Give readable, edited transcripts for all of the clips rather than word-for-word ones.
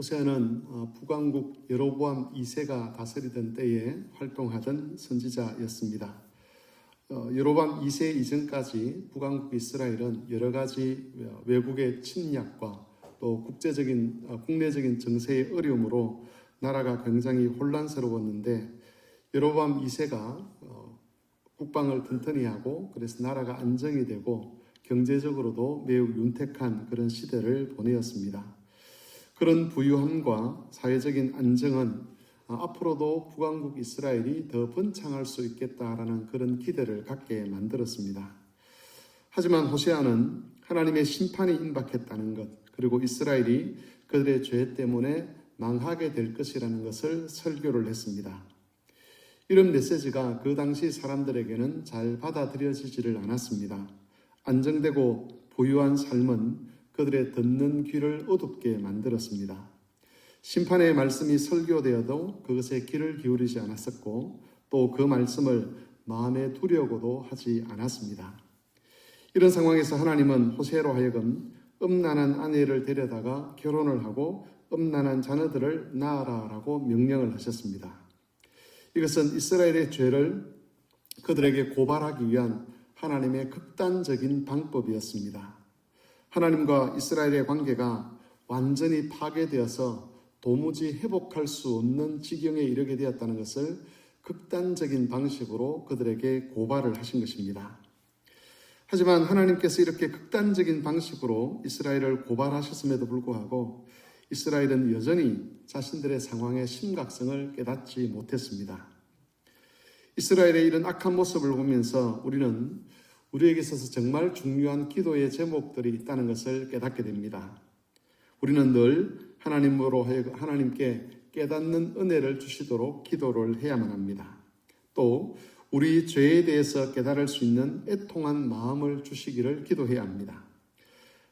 호세아는 북왕국 여로보암 2세가 다스리던 때에 활동하던 선지자였습니다. 여로보암 2세 이전까지 북왕국 이스라엘은 여러 가지 외국의 침략과 또 국내적인 정세의 어려움으로 나라가 굉장히 혼란스러웠는데, 여로보암 2세가 국방을 튼튼히 하고 그래서 나라가 안정이 되고 경제적으로도 매우 윤택한 그런 시대를 보내었습니다. 그런 부유함과 사회적인 안정은 앞으로도 북왕국 이스라엘이 더 번창할 수 있겠다라는 그런 기대를 갖게 만들었습니다. 하지만 호세아는 하나님의 심판이 임박했다는 것, 그리고 이스라엘이 그들의 죄 때문에 망하게 될 것이라는 것을 설교를 했습니다. 이런 메시지가 그 당시 사람들에게는 잘 받아들여지지를 않았습니다. 안정되고 부유한 삶은 그들의 듣는 귀를 어둡게 만들었습니다. 심판의 말씀이 설교되어도 그것에 귀를 기울이지 않았었고, 또 그 말씀을 마음에 두려고도 하지 않았습니다. 이런 상황에서 하나님은 호세아로 하여금 음란한 아내를 데려다가 결혼을 하고 음란한 자녀들을 낳아라라고 명령을 하셨습니다. 이것은 이스라엘의 죄를 그들에게 고발하기 위한 하나님의 극단적인 방법이었습니다. 하나님과 이스라엘의 관계가 완전히 파괴되어서 도무지 회복할 수 없는 지경에 이르게 되었다는 것을 극단적인 방식으로 그들에게 고발을 하신 것입니다. 하지만 하나님께서 이렇게 극단적인 방식으로 이스라엘을 고발하셨음에도 불구하고 이스라엘은 여전히 자신들의 상황의 심각성을 깨닫지 못했습니다. 이스라엘의 이런 악한 모습을 보면서 우리는 우리에게 있어서 정말 중요한 기도의 제목들이 있다는 것을 깨닫게 됩니다. 우리는 늘 하나님께 깨닫는 은혜를 주시도록 기도를 해야만 합니다. 또 우리 죄에 대해서 깨달을 수 있는 애통한 마음을 주시기를 기도해야 합니다.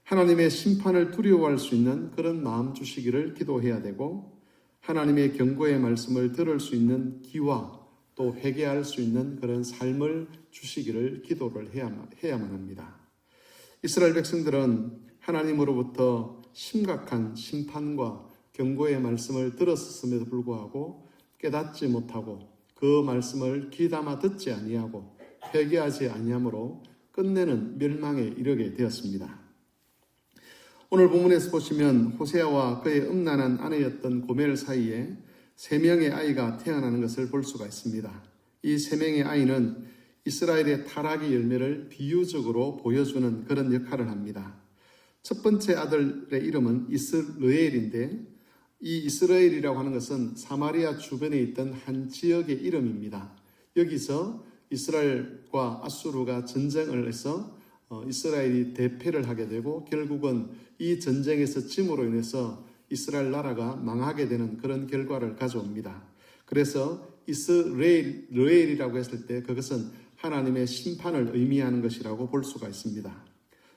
하나님의 심판을 두려워할 수 있는 그런 마음 주시기를 기도해야 되고, 하나님의 경고의 말씀을 들을 수 있는 귀와 또 회개할 수 있는 그런 삶을 주시기를 기도를 해야만 합니다. 이스라엘 백성들은 하나님으로부터 심각한 심판과 경고의 말씀을 들었음에도 불구하고 깨닫지 못하고 그 말씀을 귀담아 듣지 아니하고 회개하지 아니함으로 끝내는 멸망에 이르게 되었습니다. 오늘 본문에서 보시면 호세아와 그의 음란한 아내였던 고멜 사이에 3명의 아이가 태어나는 것을 볼 수가 있습니다. 이 3명의 아이는 이스라엘의 타락의 열매를 비유적으로 보여주는 그런 역할을 합니다. 첫 번째 아들의 이름은 이스르엘인데, 이 이스라엘이라고 하는 것은 사마리아 주변에 있던 한 지역의 이름입니다. 여기서 이스라엘과 아수르가 전쟁을 해서 이스라엘이 대패를 하게 되고 결국은 이 전쟁에서 짐으로 인해서 이스라엘 나라가 망하게 되는 그런 결과를 가져옵니다. 그래서 이스라엘이라고 했을 때 그것은 하나님의 심판을 의미하는 것이라고 볼 수가 있습니다.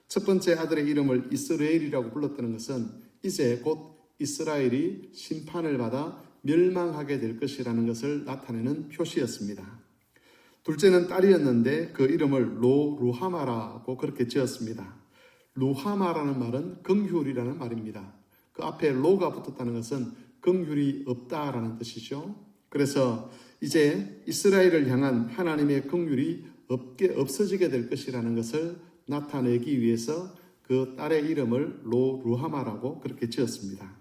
첫 번째 아들의 이름을 이스라엘이라고 불렀다는 것은 이제 곧 이스라엘이 심판을 받아 멸망하게 될 것이라는 것을 나타내는 표시였습니다. 둘째는 딸이었는데 그 이름을 루하마라고 그렇게 지었습니다. 루하마라는 말은 긍휼이라는 말입니다. 그 앞에 로가 붙었다는 것은 긍휼이 없다라는 뜻이죠. 그래서 이제 이스라엘을 향한 하나님의 긍휼이 없어지게 될 것이라는 것을 나타내기 위해서 그 딸의 이름을 루하마라고 그렇게 지었습니다.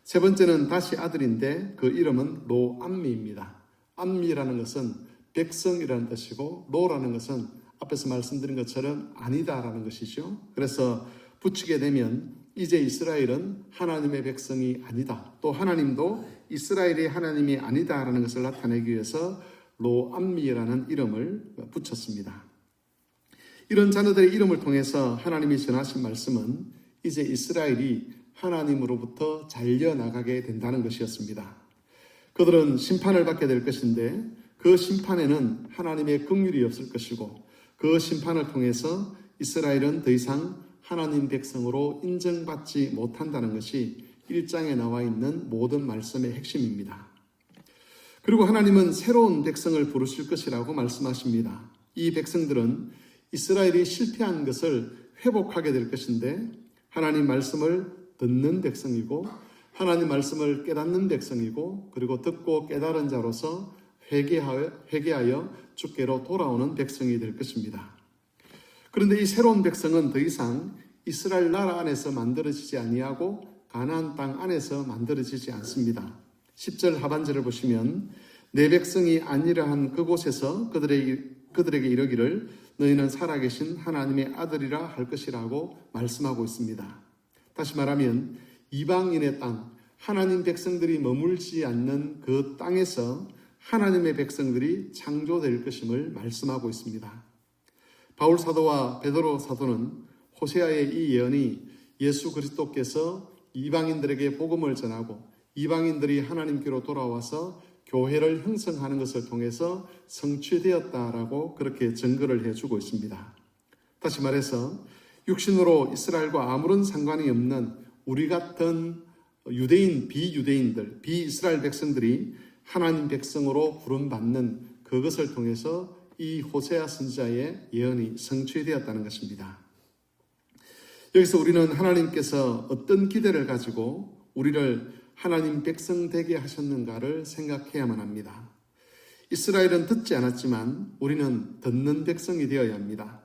세 번째는 다시 아들인데 그 이름은 로암미입니다. 암미라는 것은 백성이라는 뜻이고, 로라는 것은 앞에서 말씀드린 것처럼 아니다라는 것이죠. 그래서 붙이게 되면 이제 이스라엘은 하나님의 백성이 아니다, 또 하나님도 이스라엘이 하나님이 아니다라는 것을 나타내기 위해서 로암미라는 이름을 붙였습니다. 이런 자녀들의 이름을 통해서 하나님이 전하신 말씀은 이제 이스라엘이 하나님으로부터 잘려나가게 된다는 것이었습니다. 그들은 심판을 받게 될 것인데 그 심판에는 하나님의 긍휼이 없을 것이고, 그 심판을 통해서 이스라엘은 더 이상 하나님 백성으로 인정받지 못한다는 것이 1장에 나와 있는 모든 말씀의 핵심입니다. 그리고 하나님은 새로운 백성을 부르실 것이라고 말씀하십니다. 이 백성들은 이스라엘이 실패한 것을 회복하게 될 것인데, 하나님 말씀을 듣는 백성이고 하나님 말씀을 깨닫는 백성이고 그리고 듣고 깨달은 자로서 회개하여 주께로 돌아오는 백성이 될 것입니다. 그런데 이 새로운 백성은 더 이상 이스라엘 나라 안에서 만들어지지 아니하고 가나안 땅 안에서 만들어지지 않습니다. 10절 하반절을 보시면 내 백성이 안일하 한 그곳에서 그들에게 이르기를 너희는 살아계신 하나님의 아들이라 할 것이라고 말씀하고 있습니다. 다시 말하면 이방인의 땅, 하나님 백성들이 머물지 않는 그 땅에서 하나님의 백성들이 창조될 것임을 말씀하고 있습니다. 바울 사도와 베드로 사도는 호세아의 이 예언이 예수 그리스도께서 이방인들에게 복음을 전하고 이방인들이 하나님께로 돌아와서 교회를 형성하는 것을 통해서 성취되었다라고 그렇게 증거를 해주고 있습니다. 다시 말해서 육신으로 이스라엘과 아무런 상관이 없는 우리 같은 유대인, 비유대인들, 비이스라엘 백성들이 하나님 백성으로 부름받는 그것을 통해서 이 호세아 선지자의 예언이 성취되었다는 것입니다. 여기서 우리는 하나님께서 어떤 기대를 가지고 우리를 하나님 백성 되게 하셨는가를 생각해야만 합니다. 이스라엘은 듣지 않았지만 우리는 듣는 백성이 되어야 합니다.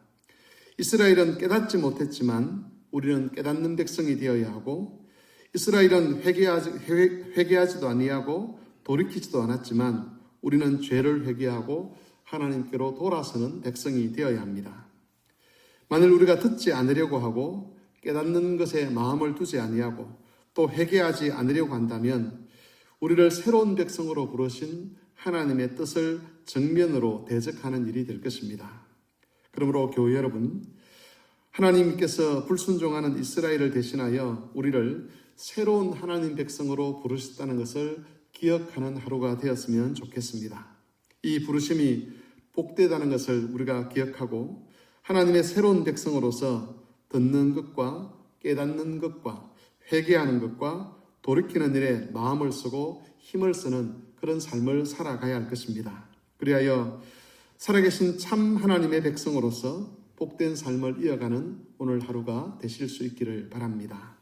이스라엘은 깨닫지 못했지만 우리는 깨닫는 백성이 되어야 하고 이스라엘은 회개하지도 아니하고 돌이키지도 않았지만 우리는 죄를 회개하고 하나님께로 돌아서는 백성이 되어야 합니다. 만일 우리가 듣지 않으려고 하고 깨닫는 것에 마음을 두지 아니하고 또 회개하지 않으려고 한다면 우리를 새로운 백성으로 부르신 하나님의 뜻을 정면으로 대적하는 일이 될 것입니다. 그러므로 교회 여러분, 하나님께서 불순종하는 이스라엘을 대신하여 우리를 새로운 하나님 백성으로 부르셨다는 것을 기억하는 하루가 되었으면 좋겠습니다. 이 부르심이 복되다는 것을 우리가 기억하고 하나님의 새로운 백성으로서 듣는 것과 깨닫는 것과 회개하는 것과 돌이키는 일에 마음을 쓰고 힘을 쓰는 그런 삶을 살아가야 할 것입니다. 그리하여 살아계신 참 하나님의 백성으로서 복된 삶을 이어가는 오늘 하루가 되실 수 있기를 바랍니다.